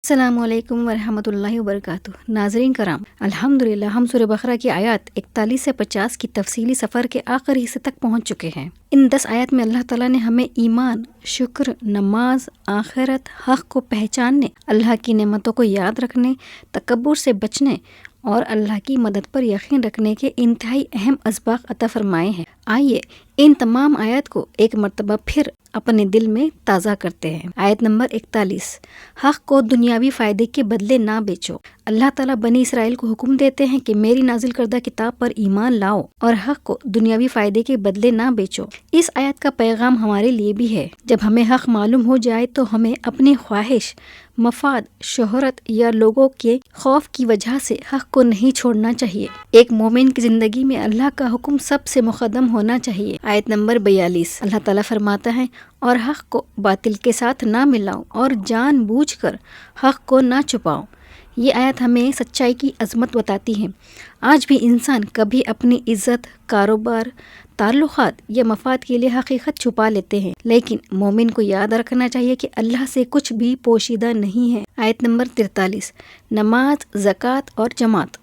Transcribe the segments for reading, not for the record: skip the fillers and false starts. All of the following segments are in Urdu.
السلام علیکم ورحمۃ اللہ وبرکاتہ۔ ناظرین کرام، الحمدللہ ہم سورہ بقرہ کی آیات 41 سے 50 کی تفصیلی سفر کے آخری حصے تک پہنچ چکے ہیں۔ ان 10 آیات میں اللہ تعالیٰ نے ہمیں ایمان، شکر، نماز، آخرت، حق کو پہچاننے، اللہ کی نعمتوں کو یاد رکھنے، تکبر سے بچنے اور اللہ کی مدد پر یقین رکھنے کے انتہائی اہم اسباق عطا فرمائے ہیں۔ آئیے ان تمام آیات کو ایک مرتبہ پھر اپنے دل میں تازہ کرتے ہیں۔ آیت نمبر 41، حق کو دنیاوی فائدے کے بدلے نہ بیچو۔ اللہ تعالیٰ بنی اسرائیل کو حکم دیتے ہیں کہ میری نازل کردہ کتاب پر ایمان لاؤ اور حق کو دنیاوی فائدے کے بدلے نہ بیچو۔ اس آیت کا پیغام ہمارے لیے بھی ہے۔ جب ہمیں حق معلوم ہو جائے تو ہمیں اپنی خواہش، مفاد، شہرت یا لوگوں کے خوف کی وجہ سے حق کو نہیں چھوڑنا چاہیے۔ ایک مومن کی زندگی میں اللہ کا حکم سب سے مقدم ہونا چاہیے۔ آیت نمبر 42، اللہ تعالیٰ فرماتا ہے، اور حق کو باطل کے ساتھ نہ ملاؤ اور جان بوجھ کر حق کو نہ چھپاؤ۔ یہ آیت ہمیں سچائی کی عظمت بتاتی ہے۔ آج بھی انسان کبھی اپنی عزت، کاروبار، تعلقات یا مفاد کے لیے حقیقت چھپا لیتے ہیں، لیکن مومن کو یاد رکھنا چاہیے کہ اللہ سے کچھ بھی پوشیدہ نہیں ہے۔ آیت نمبر 43، نماز، زکوٰۃ اور جماعت۔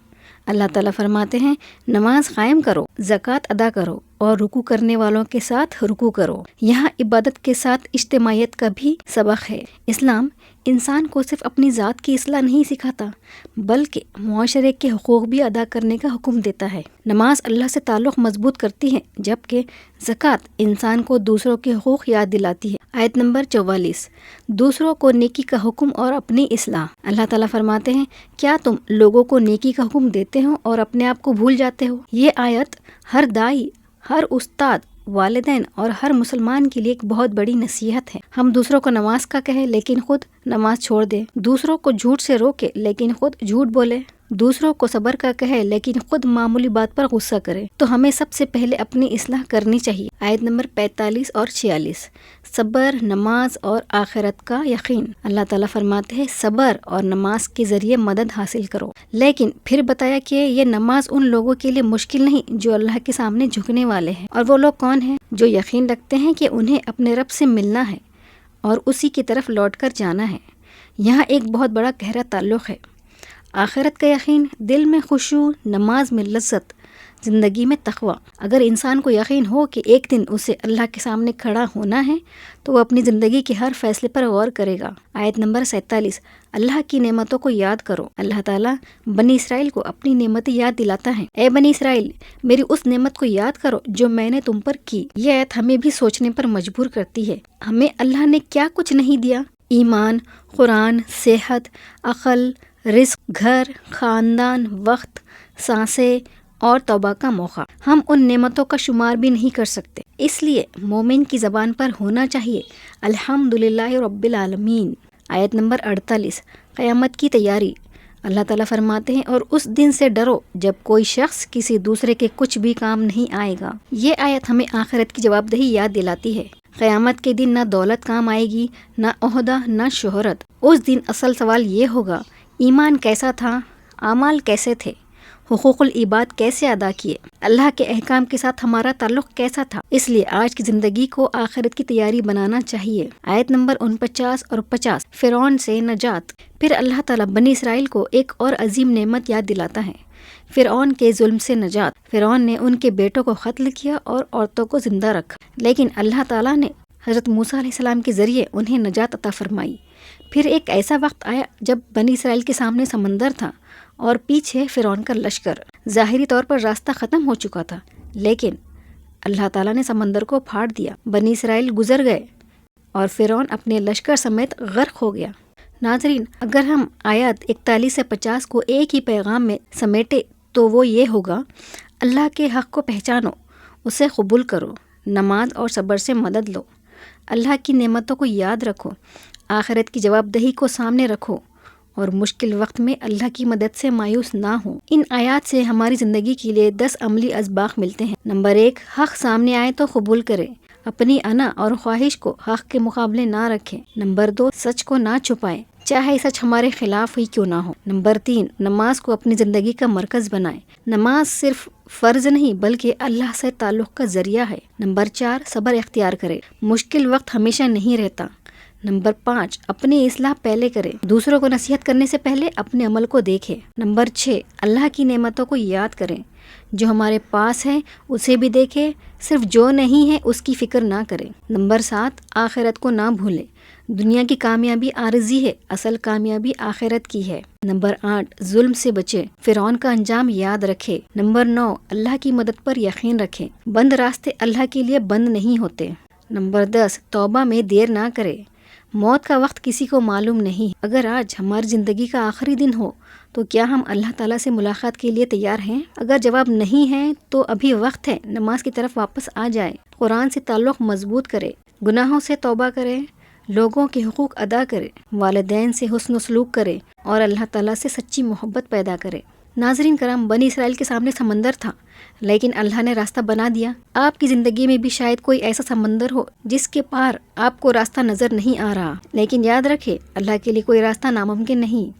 اللہ تعالیٰ فرماتے ہیں، نماز قائم کرو، زکوٰۃ ادا کرو اور رکوع کرنے والوں کے ساتھ رکوع کرو۔ یہاں عبادت کے ساتھ اجتماعیت کا بھی سبق ہے۔ اسلام انسان کو صرف اپنی ذات کی اصلاح نہیں سکھاتا بلکہ معاشرے کے حقوق بھی ادا کرنے کا حکم دیتا ہے۔ نماز اللہ سے تعلق مضبوط کرتی ہے جبکہ زکوٰۃ انسان کو دوسروں کے حقوق یاد دلاتی ہے۔ آیت نمبر 44، دوسروں کو نیکی کا حکم اور اپنی اصلاح۔ اللہ تعالیٰ فرماتے ہیں، کیا تم لوگوں کو نیکی کا حکم دیتے ہو اور اپنے آپ کو بھول جاتے ہو؟ یہ آیت ہر داعی، ہر استاد، والدین اور ہر مسلمان کے لیے ایک بہت بڑی نصیحت ہے۔ ہم دوسروں کو نماز کا کہیں لیکن خود نماز چھوڑ دیں، دوسروں کو جھوٹ سے روکے لیکن خود جھوٹ بولے، دوسروں کو صبر کا کہے لیکن خود معمولی بات پر غصہ کرے، تو ہمیں سب سے پہلے اپنی اصلاح کرنی چاہیے۔ آیت نمبر 45 اور 46، صبر، نماز اور آخرت کا یقین۔ اللہ تعالیٰ فرماتے ہیں، صبر اور نماز کے ذریعے مدد حاصل کرو۔ لیکن پھر بتایا کہ یہ نماز ان لوگوں کے لیے مشکل نہیں جو اللہ کے سامنے جھکنے والے ہیں۔ اور وہ لوگ کون ہیں؟ جو یقین رکھتے ہیں کہ انہیں اپنے رب سے ملنا ہے اور اسی کی طرف لوٹ کر جانا ہے۔ یہاں ایک بہت بڑا گہرا تعلق ہے۔ آخرت کا یقین، دل میں خشوع، نماز میں لذت، زندگی میں تقویٰ۔ اگر انسان کو یقین ہو کہ ایک دن اسے اللہ کے سامنے کھڑا ہونا ہے تو وہ اپنی زندگی کے ہر فیصلے پر غور کرے گا۔ آیت نمبر 47، اللہ کی نعمتوں کو یاد کرو۔ اللہ تعالیٰ بنی اسرائیل کو اپنی نعمتیں یاد دلاتا ہے۔ اے بنی اسرائیل، میری اس نعمت کو یاد کرو جو میں نے تم پر کی۔ یہ آیت ہمیں بھی سوچنے پر مجبور کرتی ہے۔ ہمیں اللہ نے کیا کچھ نہیں دیا؟ ایمان، قرآن، صحت، عقل، رزق، گھر، خاندان، وقت، سانسیں اور توبہ کا موقع۔ ہم ان نعمتوں کا شمار بھی نہیں کر سکتے۔ اس لیے مومن کی زبان پر ہونا چاہیے، الحمدللہ رب العالمین۔ آیت نمبر 48، قیامت کی تیاری۔ اللہ تعالیٰ فرماتے ہیں، اور اس دن سے ڈرو جب کوئی شخص کسی دوسرے کے کچھ بھی کام نہیں آئے گا۔ یہ آیت ہمیں آخرت کی جواب دہی یاد دلاتی ہے۔ قیامت کے دن نہ دولت کام آئے گی، نہ عہدہ، نہ شہرت۔ اس دن اصل سوال یہ ہوگا، ایمان کیسا تھا، اعمال کیسے تھے، حقوق العباد کیسے ادا کیے، اللہ کے احکام کے ساتھ ہمارا تعلق کیسا تھا۔ اس لیے آج کی زندگی کو آخرت کی تیاری بنانا چاہیے۔ آیت نمبر 49 اور 50، فرعون سے نجات۔ پھر اللہ تعالیٰ بنی اسرائیل کو ایک اور عظیم نعمت یاد دلاتا ہے، فرعون کے ظلم سے نجات۔ فرعون نے ان کے بیٹوں کو قتل کیا اور عورتوں کو زندہ رکھا، لیکن اللہ تعالیٰ نے حضرت موسیٰ علیہ السلام کے ذریعے انہیں نجات عطا فرمائی۔ پھر ایک ایسا وقت آیا جب بنی اسرائیل کے سامنے سمندر تھا اور پیچھے فرعون کا لشکر۔ ظاہری طور پر راستہ ختم ہو چکا تھا، لیکن اللہ تعالیٰ نے سمندر کو پھاڑ دیا، بنی اسرائیل گزر گئے اور فرعون اپنے لشکر سمیت غرق ہو گیا۔ ناظرین، اگر ہم آیات 41 سے 50 کو ایک ہی پیغام میں سمیٹے تو وہ یہ ہوگا، اللہ کے حق کو پہچانو، اسے قبول کرو، نماز اور صبر سے مدد لو، اللہ کی نعمتوں کو یاد رکھو، آخرت کی جواب دہی کو سامنے رکھو اور مشکل وقت میں اللہ کی مدد سے مایوس نہ ہو۔ ان آیات سے ہماری زندگی کے لیے 10 عملی اسباق ملتے ہیں۔ نمبر 1، حق سامنے آئے تو قبول کرے، اپنی انا اور خواہش کو حق کے مقابلے نہ رکھیں۔ نمبر 2، سچ کو نہ چھپائیں، چاہے سچ ہمارے خلاف ہی کیوں نہ ہو۔ نمبر 3، نماز کو اپنی زندگی کا مرکز بنائیں۔ نماز صرف فرض نہیں بلکہ اللہ سے تعلق کا ذریعہ ہے۔ نمبر 4، صبر اختیار کرے، مشکل وقت ہمیشہ نہیں رہتا، نمبر 5، اپنی اصلاح پہلے کرے، دوسروں کو نصیحت کرنے سے پہلے اپنے عمل کو دیکھے۔ نمبر 6، اللہ کی نعمتوں کو یاد کریں، جو ہمارے پاس ہے اسے بھی دیکھے، صرف جو نہیں ہے اس کی فکر نہ کرے۔ نمبر 7، آخرت کو نہ بھولے، دنیا کی کامیابی عارضی ہے، اصل کامیابی آخرت کی ہے۔ نمبر 8، ظلم سے بچے، فرعون کا انجام یاد رکھے۔ نمبر 9، اللہ کی مدد پر یقین رکھے، بند راستے اللہ کے لیے بند نہیں ہوتے۔ نمبر 10، توبہ میں دیر نہ کرے، موت کا وقت کسی کو معلوم نہیں۔ اگر آج ہماری زندگی کا آخری دن ہو تو کیا ہم اللہ تعالیٰ سے ملاقات کے لیے تیار ہیں؟ اگر جواب نہیں ہے تو ابھی وقت ہے، نماز کی طرف واپس آ جائے، قرآن سے تعلق مضبوط کرے، گناہوں سے توبہ کرے، لوگوں کے حقوق ادا کرے، والدین سے حسن سلوک کرے اور اللہ تعالیٰ سے سچی محبت پیدا کرے۔ ناظرین کرام، بنی اسرائیل کے سامنے سمندر تھا لیکن اللہ نے راستہ بنا دیا۔ آپ کی زندگی میں بھی شاید کوئی ایسا سمندر ہو جس کے پار آپ کو راستہ نظر نہیں آ رہا، لیکن یاد رکھے اللہ کے لیے کوئی راستہ ناممکن نہیں۔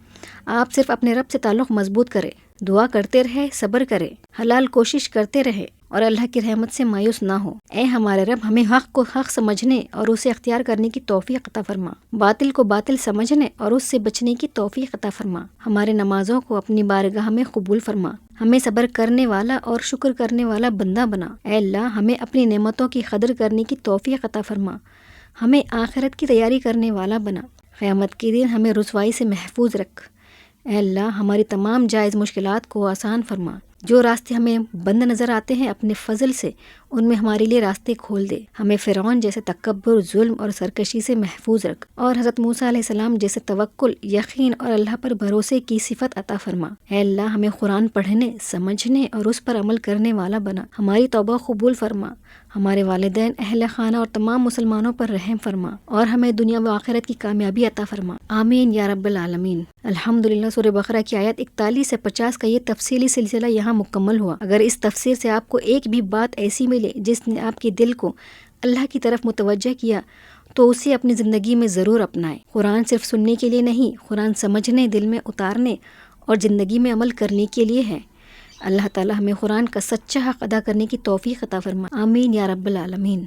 آپ صرف اپنے رب سے تعلق مضبوط کرے، دعا کرتے رہے، صبر کرے، حلال کوشش کرتے رہے اور اللہ کی رحمت سے مایوس نہ ہو۔ اے ہمارے رب، ہمیں حق کو حق سمجھنے اور اسے اختیار کرنے کی توفیق عطا فرما، باطل کو باطل سمجھنے اور اس سے بچنے کی توفیق عطا فرما۔ ہمارے نمازوں کو اپنی بارگاہ میں قبول فرما، ہمیں صبر کرنے والا اور شکر کرنے والا بندہ بنا۔ اے اللہ، ہمیں اپنی نعمتوں کی قدر کرنے کی توفیق عطا فرما، ہمیں آخرت کی تیاری کرنے والا بنا، قیامت کے دن ہمیں رسوائی سے محفوظ رکھ۔ اے اللہ، ہماری تمام جائز مشکلات کو آسان فرما، جو راستے ہمیں بند نظر آتے ہیں اپنے فضل سے ان میں ہمارے لیے راستے کھول دے۔ ہمیں فرعون جیسے تکبر، ظلم اور سرکشی سے محفوظ رکھ اور حضرت موسیٰ علیہ السلام جیسے توکل، یقین اور اللہ پر بھروسے کی صفت عطا فرما۔ اے اللہ، ہمیں قرآن پڑھنے، سمجھنے اور اس پر عمل کرنے والا بنا، ہماری توبہ قبول فرما، ہمارے والدین، اہل خانہ اور تمام مسلمانوں پر رحم فرما اور ہمیں دنیا و آخرت کی کامیابی عطا فرما، آمین یا رب العالمین۔ الحمدللہ، سورہ بقرہ کی آیت 41 سے 50 کا یہ تفصیلی سلسلہ یہاں مکمل ہوا۔ اگر اس تفسیر سے آپ کو ایک بھی بات ایسی ملے جس نے آپ کے دل کو اللہ کی طرف متوجہ کیا تو اسے اپنی زندگی میں ضرور اپنائیں۔ قرآن صرف سننے کے لیے نہیں، قرآن سمجھنے، دل میں اتارنے اور زندگی میں عمل کرنے کے لیے ہے۔ اللہ تعالی ہمیں قرآن کا سچا حق ادا کرنے کی توفیق عطا فرما، آمین یا رب العالمین۔